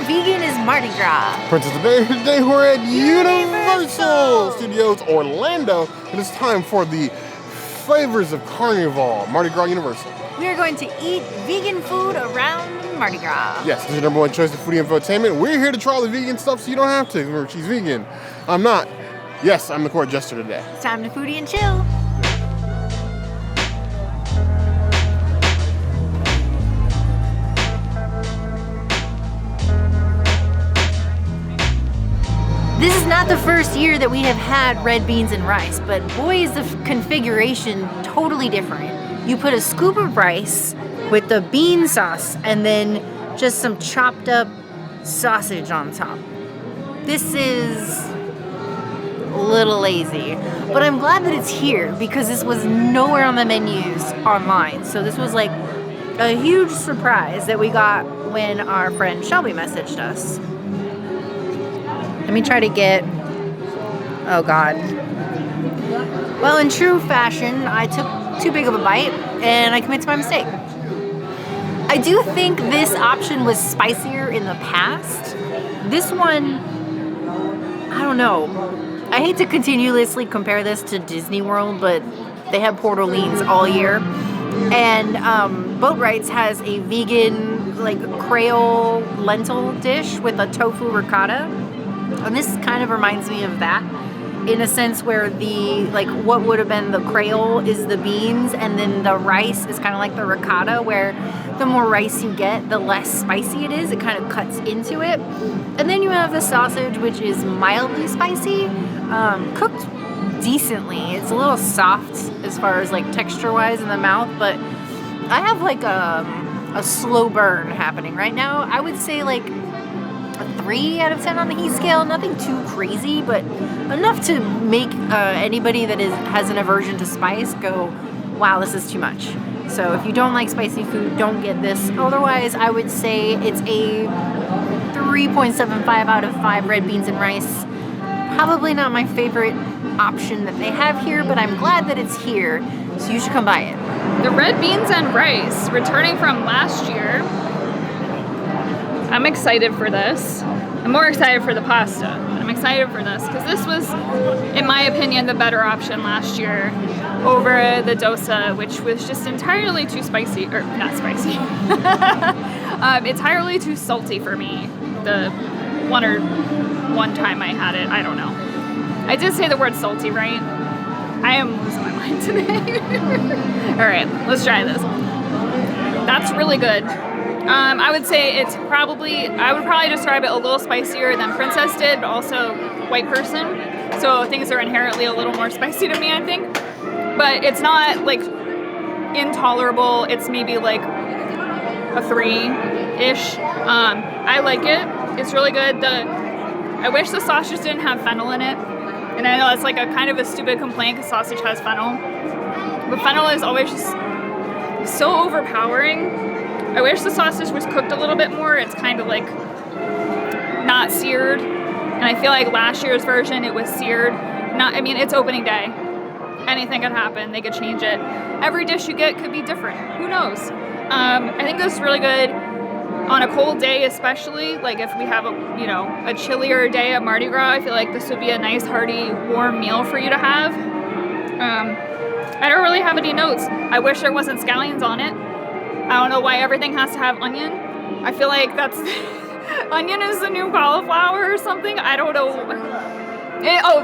vegan is Mardi Gras. Princess of Bay, today we're at Universal Studios Orlando, and it's time for the Flavors of Carnival, Mardi Gras Universal. We are going to eat vegan food around Mardi Gras. Yes, this is your #1 choice of foodie infotainment. We're here to try all the vegan stuff so you don't have to. Remember, she's vegan. I'm not. Yes, I'm the court jester today. It's time to foodie and chill. This is not the first year that we have had red beans and rice, but boy is the configuration totally different. You put a scoop of rice with the bean sauce and then just some chopped up sausage on top. This is a little lazy, but I'm glad that it's here because this was nowhere on the menus online. So this was like a huge surprise that we got when our friend Shelby messaged us. Let me try to get, oh God. Well, in true fashion, I took too big of a bite and I committed to my mistake. I do think this option was spicier in the past. This one, I don't know. I hate to continuously compare this to Disney World, but they have Port Orleans all year. And Boatwright's has a vegan, like, Creole lentil dish with a tofu ricotta. And this kind of reminds me of that, in a sense where the, like, what would have been the Creole is the beans, and then the rice is kind of like the ricotta, where the more rice you get, the less spicy it is. It kind of cuts into it. And then you have the sausage, which is mildly spicy, cooked decently. It's a little soft as far as, like, texture-wise in the mouth, but I have, like, a slow burn happening right now. I would say, like, a 3 out of 10 on the heat scale. Nothing too crazy, but enough to make anybody that has an aversion to spice go, wow, this is too much. So if you don't like spicy food, don't get this. Otherwise, I would say it's a 3.75 out of 5 red beans and rice. Probably not my favorite option that they have here, but I'm glad that it's here, so you should come by it. The red beans and rice, returning from last year. I'm excited for this. I'm more excited for the pasta. I'm excited for this because this was, in my opinion, the better option last year over the dosa, which was just entirely too spicy, or not spicy, entirely too salty for me. The one time I had it, I don't know. I did say the word salty, right? I am losing my mind today. All right, let's try this. That's really good. I would say I would probably describe it a little spicier than Princess did, but also white person. So things are inherently a little more spicy to me, I think. But it's not, like, intolerable. It's maybe like a 3-ish. I like it. It's really good. I wish the sausage didn't have fennel in it. And I know it's like a kind of a stupid complaint because sausage has fennel. But fennel is always just so overpowering. I wish the sausage was cooked a little bit more. It's kind of like not seared. And I feel like last year's version, it was seared. It's opening day. Anything could happen. They could change it. Every dish you get could be different. Who knows? I think this is really good on a cold day, especially. Like if we have a chillier day at Mardi Gras, I feel like this would be a nice, hearty, warm meal for you to have. I don't really have any notes. I wish there wasn't scallions on it. I don't know why everything has to have onion. I feel like that's onion is the new cauliflower or something. I don't know.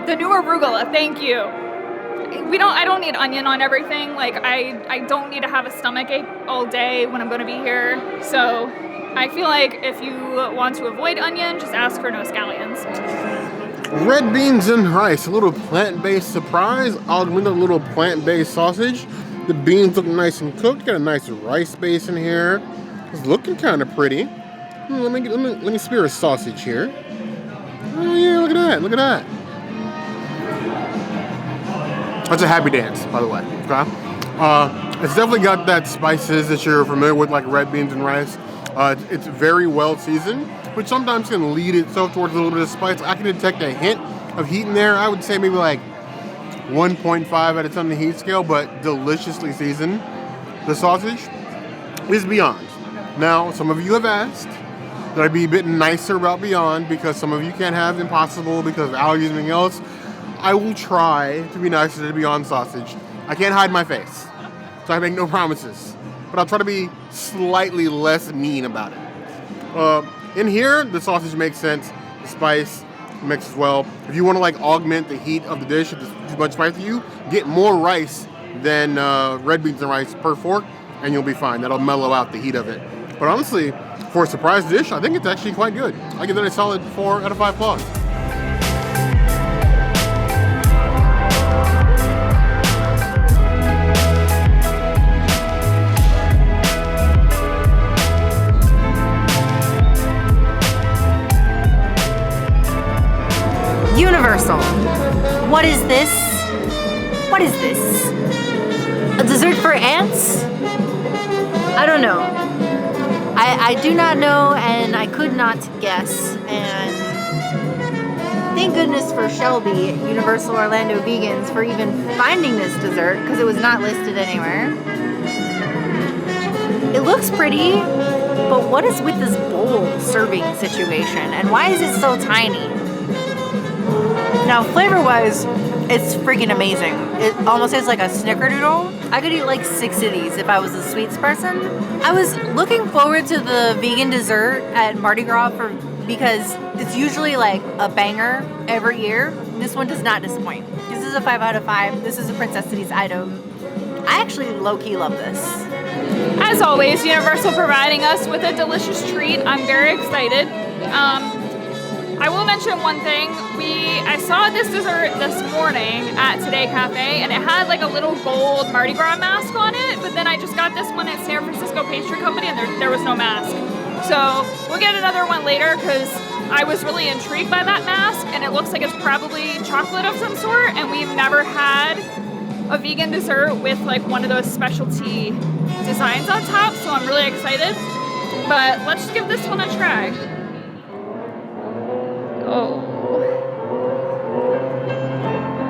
The new arugula. Thank you. I don't need onion on everything. Like I don't need to have a stomach ache all day when I'm going to be here. So I feel like if you want to avoid onion, just ask for no scallions. Red beans and rice, a little plant-based surprise. I'll win a little plant-based sausage. The beans look nice and cooked. Got a nice rice base in here. It's looking kind of pretty. Let me spear a sausage here. Oh yeah, look at that! Look at that. That's a happy dance, by the way. Okay. It's definitely got that spices that you're familiar with, like red beans and rice. It's very well seasoned, which sometimes can lead itself towards a little bit of spice. I can detect a hint of heat in there. I would say maybe like 1.5 out of 10 on the heat scale, but deliciously seasoned. The sausage is beyond. Now, some of you have asked, that I'd be a bit nicer about Beyond because some of you can't have Impossible because of allergies and everything else. I will try to be nicer to Beyond sausage. I can't hide my face, so I make no promises. But I'll try to be slightly less mean about it. In here, the sausage makes sense. The spice mixes well. If you want to like augment the heat of the dish, if it's too much spice for you, get more rice than red beans and rice per fork, and you'll be fine. That'll mellow out the heat of it. But honestly, for a surprise dish, I think it's actually quite good. I give that a solid 4 out of 5 claws. Universal. What is this? What is this? A dessert for ants? I don't know. I do not know, and I could not guess. And thank goodness for Shelby at Universal Orlando Vegans for even finding this dessert, because it was not listed anywhere. It looks pretty, but what is with this bowl serving situation? And why is it so tiny? Now, flavor-wise, it's freaking amazing. It almost tastes like a snickerdoodle. I could eat like 6 of these if I was a sweets person. I was looking forward to the vegan dessert at Mardi Gras because it's usually like a banger every year. This one does not disappoint. This is a 5 out of 5. This is a Princess Cities item. I actually low-key love this. As always, Universal providing us with a delicious treat. I'm very excited. I will mention one thing. I saw this dessert this morning at Today Cafe, and it had like a little gold Mardi Gras mask on it, but then I just got this one at San Francisco Pastry Company, and there was no mask. So we'll get another one later, because I was really intrigued by that mask, and it looks like it's probably chocolate of some sort, and we've never had a vegan dessert with like one of those specialty designs on top, so I'm really excited. But let's give this one a try. Oh,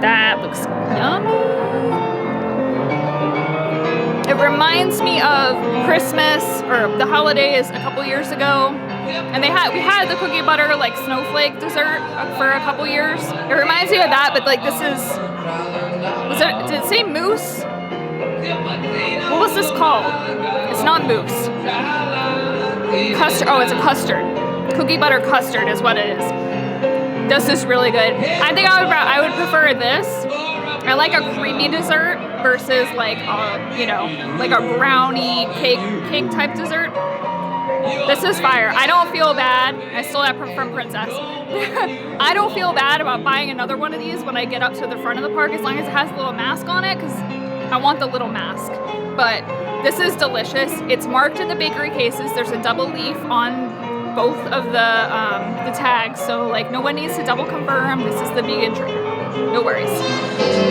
that looks yummy. It reminds me of Christmas or the holidays a couple years ago, and we had the cookie butter like snowflake dessert for a couple years. It reminds me of that, but like this is, did it say mousse? What was this called? It's not mousse. Custard. Oh, it's a custard. Cookie butter custard is what it is. This is really good. I think I would prefer this. I like a creamy dessert versus like like a brownie cake type dessert. This is fire. I don't feel bad. I stole that from Princess. I don't feel bad about buying another one of these when I get up to the front of the park, as long as it has a little mask on it, because I want the little mask. But this is delicious. It's marked in the bakery cases. There's a double leaf on both of the tags, so like no one needs to double confirm. This is the vegan treat. No worries.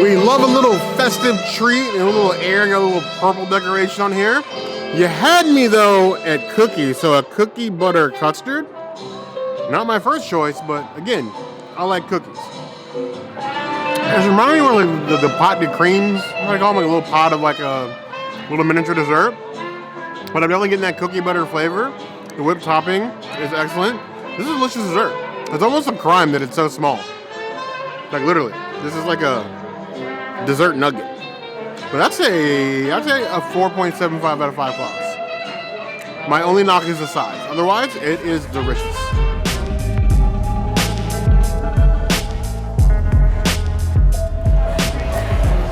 We love a little festive treat and a little airing, a little purple decoration on here. You had me though at cookies, so a cookie butter custard. Not my first choice, but again, I like cookies. It's reminding me of like the pot de creams. I call them like a little pot of like a little miniature dessert. But I'm definitely getting that cookie butter flavor. The whipped topping is excellent. This is a delicious dessert. It's almost a crime that it's so small. Like literally, this is like a dessert nugget. But I'd say a 4.75 out of 5 claws. My only knock is the size. Otherwise, it is delicious.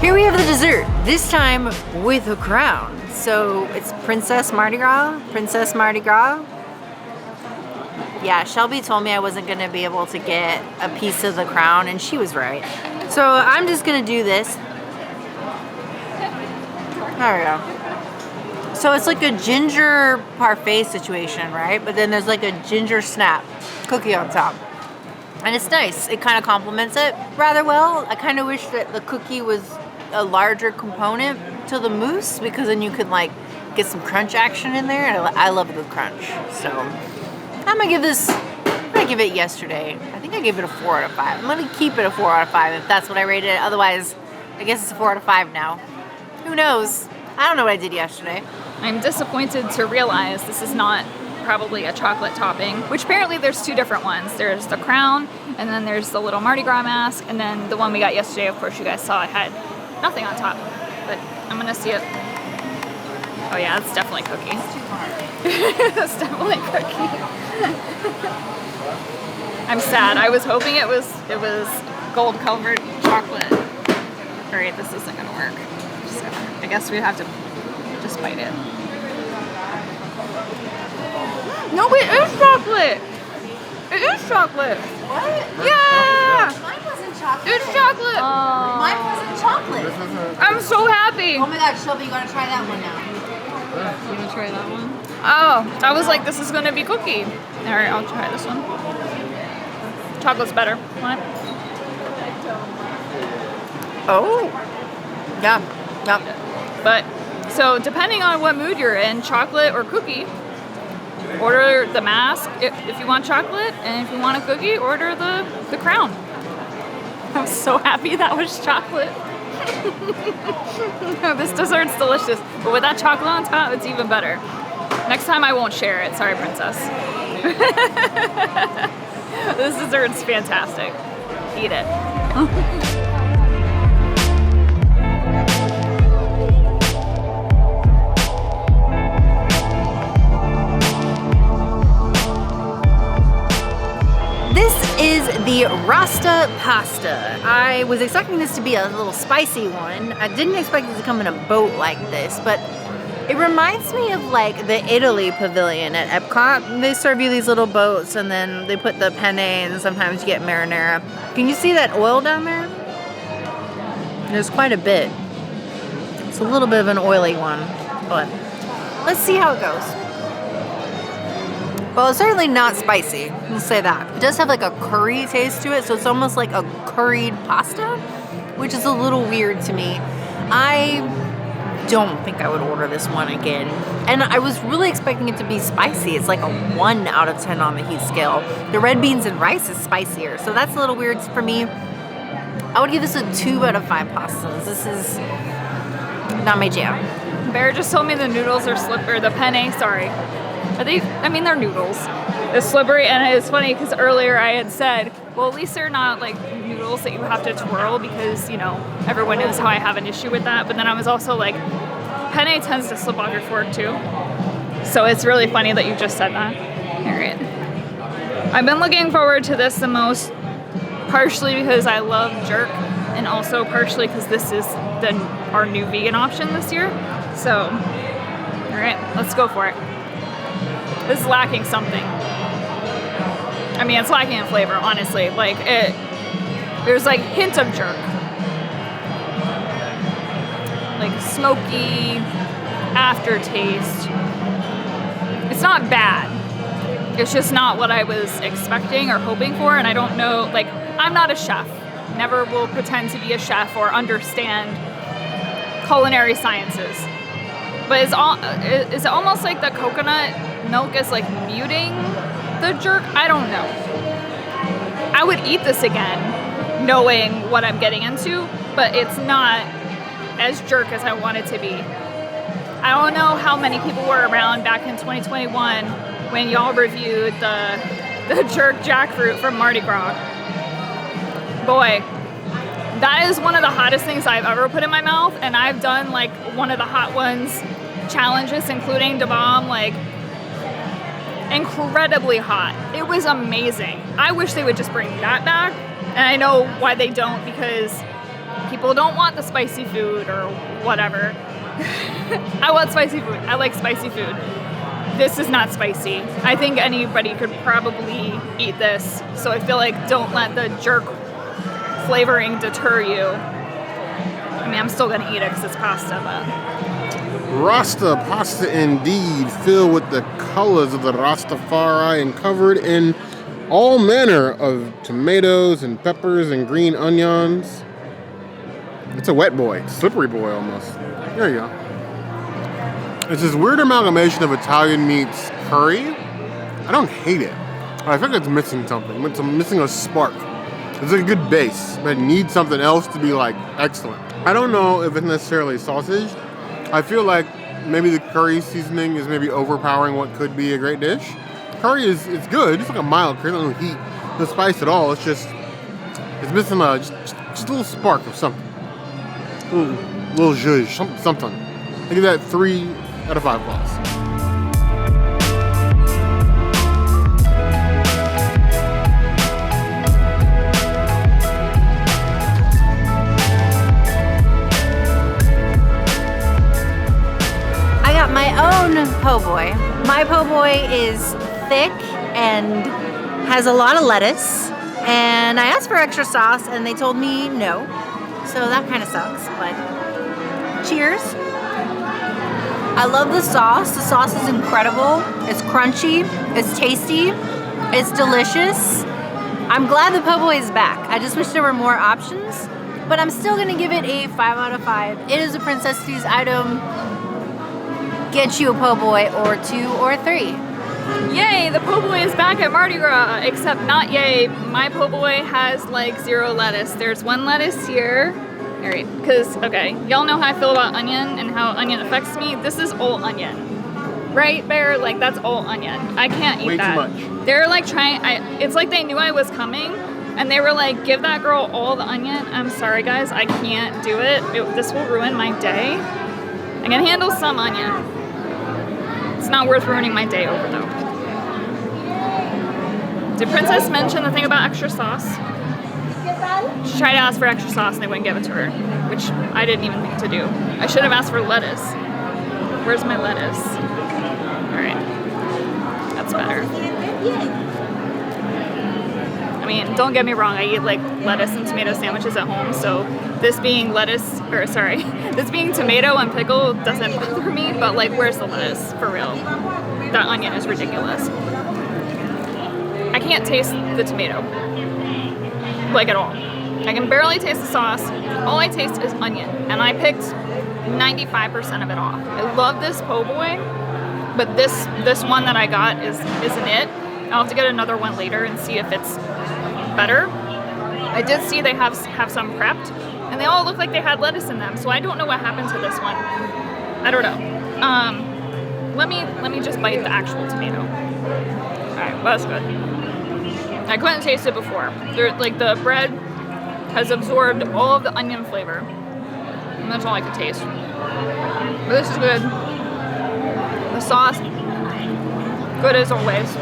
Here we have the dessert, this time with a crown. So it's Princess Mardi Gras. Yeah, Shelby told me I wasn't gonna be able to get a piece of the crown, and she was right. So I'm just gonna do this. There we go. So it's like a ginger parfait situation, right? But then there's like a ginger snap cookie on top. And it's nice. It kind of complements it rather well. I kind of wish that the cookie was a larger component to the mousse, because then you could like get some crunch action in there. And I love a good crunch. So I'm gonna give it yesterday. I think I gave it a 4 out of 5. I'm gonna keep it a 4 out of 5 if that's what I rated it. Otherwise, I guess it's a 4 out of 5 now. Who knows? I don't know what I did yesterday. I'm disappointed to realize this is not probably a chocolate topping, which apparently there's 2 different ones. There's the crown, and then there's the little Mardi Gras mask, and then the one we got yesterday, of course, you guys saw it had nothing on top. But I'm gonna see it. Oh yeah, it's definitely cookie. It's definitely cookie. I'm sad. I was hoping it was gold covered chocolate. All right, this isn't gonna work. I guess we have to just bite it. No, it is chocolate. It is chocolate. What? Yeah. Mine wasn't chocolate. It's chocolate. Mine wasn't chocolate. I'm so happy. Oh my God, Shelby, you gotta try that one now. You want to try that one? Oh, I was like, this is gonna be cookie. All right, I'll try this one. Chocolate's better. Want it? Oh. Yeah. Yep. But, so depending on what mood you're in, chocolate or cookie, order the mask if you want chocolate, and if you want a cookie, order the crown. I'm so happy that was chocolate. This dessert's delicious, but with that chocolate on top, it's even better. Next time I won't share it. Sorry, princess. This dessert's fantastic. Eat it. This is the Rasta pasta. I was expecting this to be a little spicy one. I didn't expect it to come in a boat like this, but it reminds me of like the Italy pavilion at Epcot. They serve you these little boats and then they put the penne and sometimes you get marinara. Can you see that oil down there? There's quite a bit. It's a little bit of an oily one, but let's see how it goes. Well, it's certainly not spicy, we'll say that. It does have like a curry taste to it, so it's almost like a curried pasta, which is a little weird to me. I don't think I would order this one again. And I was really expecting it to be spicy. It's like a 1 out of 10 on the heat scale. The red beans and rice is spicier, so that's a little weird for me. I would give this a 2 out of 5 pastas. This is not my jam. Bear just told me the noodles are slippery, the penne, sorry. Are they, I mean, they're noodles. It's slippery, and it's funny because earlier I had said, well, at least they're not like noodles that you have to twirl because, you know, everyone knows how I have an issue with that. But then I was also like, penne tends to slip off your fork too. So it's really funny that you just said that. All right. I've been looking forward to this the most, partially because I love jerk, and also partially because this is our new vegan option this year. So, all right, let's go for it. This is lacking something. I mean, it's lacking in flavor, honestly. Like, there's like hint of jerk. Like smoky aftertaste. It's not bad. It's just not what I was expecting or hoping for, and I don't know, like, I'm not a chef. Never will pretend to be a chef or understand culinary sciences. But is it almost like the coconut milk is like muting the jerk? I don't know. I would eat this again knowing what I'm getting into, but it's not as jerk as I want it to be. I don't know how many people were around back in 2021 when y'all reviewed the jerk jackfruit from Mardi Gras. Boy, that is one of the hottest things I've ever put in my mouth, and I've done like one of the hot ones challenges, including Da Bomb, like incredibly hot. It was amazing. I wish they would just bring that back, and I know why they don't, because people don't want the spicy food or whatever. I want spicy food. I like spicy food. This is not spicy. I think anybody could probably eat this, so I feel like don't let the jerk flavoring deter you. I mean, I'm still gonna eat it because it's pasta, but... Rasta pasta indeed, filled with the colors of the Rastafari and covered in all manner of tomatoes and peppers and green onions. It's a wet boy, slippery boy almost. There you go. It's this weird amalgamation of Italian meets curry. I don't hate it. I think it's missing something. It's missing a spark. It's a good base, but it needs something else to be like excellent. I don't know if it's necessarily sausage. I feel like maybe the curry seasoning is maybe overpowering what could be a great dish. Curry it's good. It's like a mild curry, no heat, no spice at all. It's just it's missing just a little spark of something. Little zhuzh, something. I give that 3 out of 5 claws. I got my own po' boy. My po' boy is thick and has a lot of lettuce. And I asked for extra sauce and they told me no. So that kind of sucks, but cheers. I love the sauce. The sauce is incredible. It's crunchy. It's tasty. It's delicious. I'm glad the po' boy is back. I just wish there were more options, but I'm still gonna give it a 5 out of 5. It is a Princess Steve's item. Get you a po' boy or 2 or 3. Yay, the po' boy is back at Mardi Gras, except not yay. My po' boy has like 0 lettuce. There's 1 lettuce here. All right, because, okay, y'all know how I feel about onion and how onion affects me. This is all onion. Right, Bear? Like, that's all onion. I can't eat that. Way too much. They're like it's like they knew I was coming and they were like, give that girl all the onion. I'm sorry, guys, I can't do it. This will ruin my day. I can handle some onion. It's not worth ruining my day over, though. Did Princess mention the thing about extra sauce? She tried to ask for extra sauce and they wouldn't give it to her, which I didn't even think to do. I should have asked for lettuce. Where's my lettuce? All right, that's better. I mean, don't get me wrong, I eat like lettuce and tomato sandwiches at home, so this being this being tomato and pickle doesn't bother me, but like, where's the lettuce, for real? That onion is ridiculous. I can't taste the tomato, like at all. I can barely taste the sauce. All I taste is onion, and I picked 95% of it off. I love this po' boy, but this one that I got isn't it. I'll have to get another one later and see if it's better. I did see they have some prepped, and they all look like they had lettuce in them, so I don't know what happened to this one. I don't know. Let me just bite the actual tomato. All right, well, that's good. I couldn't taste it before. Like, the bread has absorbed all of the onion flavor, and that's all I could taste. But this is good. The sauce, good as always.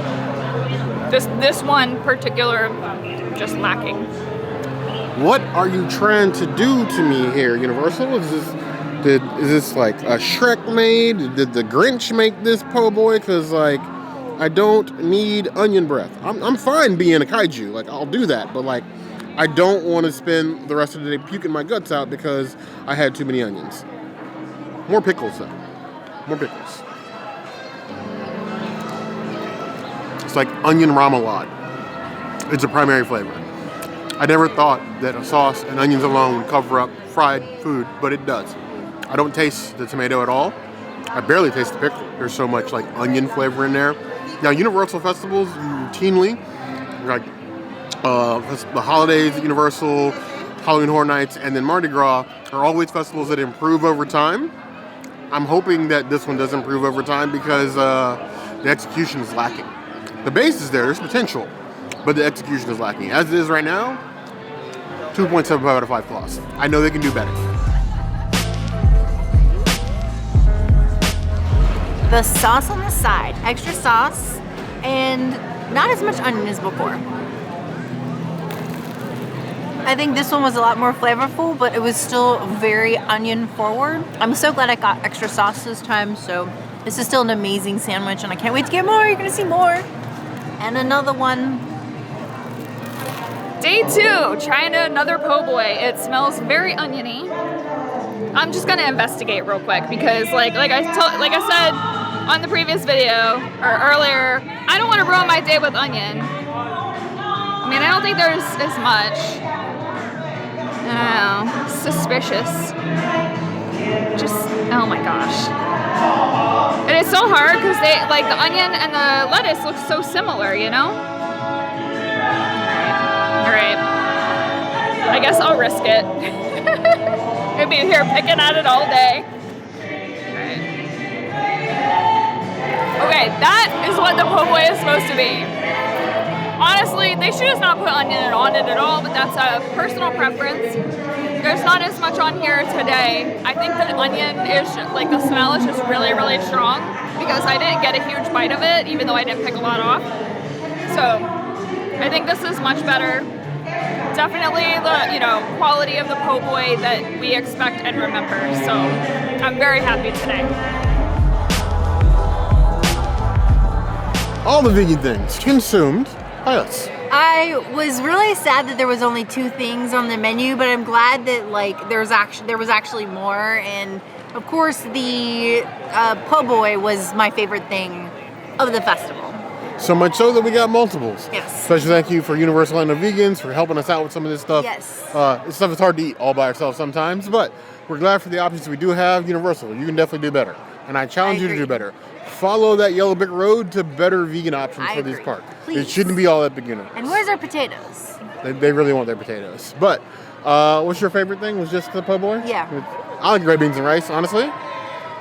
This one particular, just lacking. What are you trying to do to me here, Universal? Is this like a Shrek made? Did the Grinch make this po' boy? Because like, I don't need onion breath. I'm fine being a kaiju. Like, I'll do that, but like, I don't want to spend the rest of the day puking my guts out because I had too many onions. More pickles though. More pickles. It's like onion remoulade. It's a primary flavor. I never thought that a sauce and onions alone would cover up fried food, but it does. I don't taste the tomato at all. I barely taste the pickle. There's so much like onion flavor in there. Now, Universal festivals routinely, like the holidays at Universal, Halloween Horror Nights, and then Mardi Gras are always festivals that improve over time. I'm hoping that this one does improve over time because the execution is lacking. The base is there, there's potential, but the execution is lacking. As it is right now, 2.75 out of 5 claws. I know they can do better. The sauce on the side, extra sauce, and not as much onion as before. I think this one was a lot more flavorful, but it was still very onion forward. I'm so glad I got extra sauce this time, so this is still an amazing sandwich, and I can't wait to get more. You're gonna see more. And another one. Day 2, trying another po' boy. It smells very oniony. I'm just gonna investigate real quick because, like I said on the previous video or earlier, I don't want to ruin my day with onion. I mean, I don't think there's as much. I don't know, suspicious. Just, oh my gosh. And it's so hard because they, like, the onion and the lettuce look so similar, you know? Alright. I guess I'll risk it. I'll be here picking at it all day. Alright. Okay, that is what the po' boy is supposed to be. Honestly, they should just not put onion on it at all, but that's a personal preference. There's not as much on here today. I think the onion is, like, the smell is just really, really strong because I didn't get a huge bite of it, even though I didn't pick a lot off. So, I think this is much better. Definitely the, quality of the po' boy that we expect and remember. So, I'm very happy today. All the vegan things consumed by us. I was really sad that there was only 2 things on the menu, but I'm glad that there was actually more. And of course, the po' boy was my favorite thing of the festival. So much so that we got multiples. Yes. Special thank you for Universal Orlando Vegans for helping us out with some of this stuff. Yes. This stuff is hard to eat all by ourselves sometimes, but we're glad for the options we do have. Universal, you can definitely do better. And I challenge you to do better. Follow that yellow brick road to better vegan options for these parks. Please. It shouldn't be all that beginner. And where's our potatoes? They really want their potatoes. But what's your favorite thing? Was just the po' boy? Yeah. I like red beans and rice, honestly.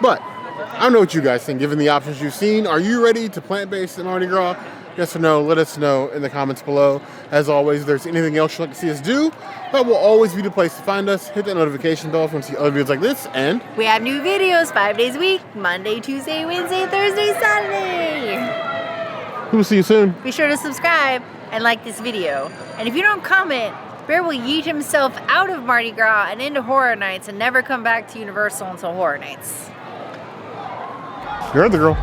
But I don't know what you guys think, given the options you've seen. Are you ready to plant-based at Mardi Gras? Yes or no? Let us know in the comments below. As always, if there's anything else you'd like to see us do, that will always be the place to find us. Hit that notification bell if you want to see other videos like this. And we have new videos 5 days a week: Monday, Tuesday, Wednesday, Thursday, Saturday. we'll see you soon. Be sure to subscribe and like this video. And if you don't comment, Bear will yeet himself out of Mardi Gras and into Horror Nights and never come back to Universal until Horror Nights. You heard the girl.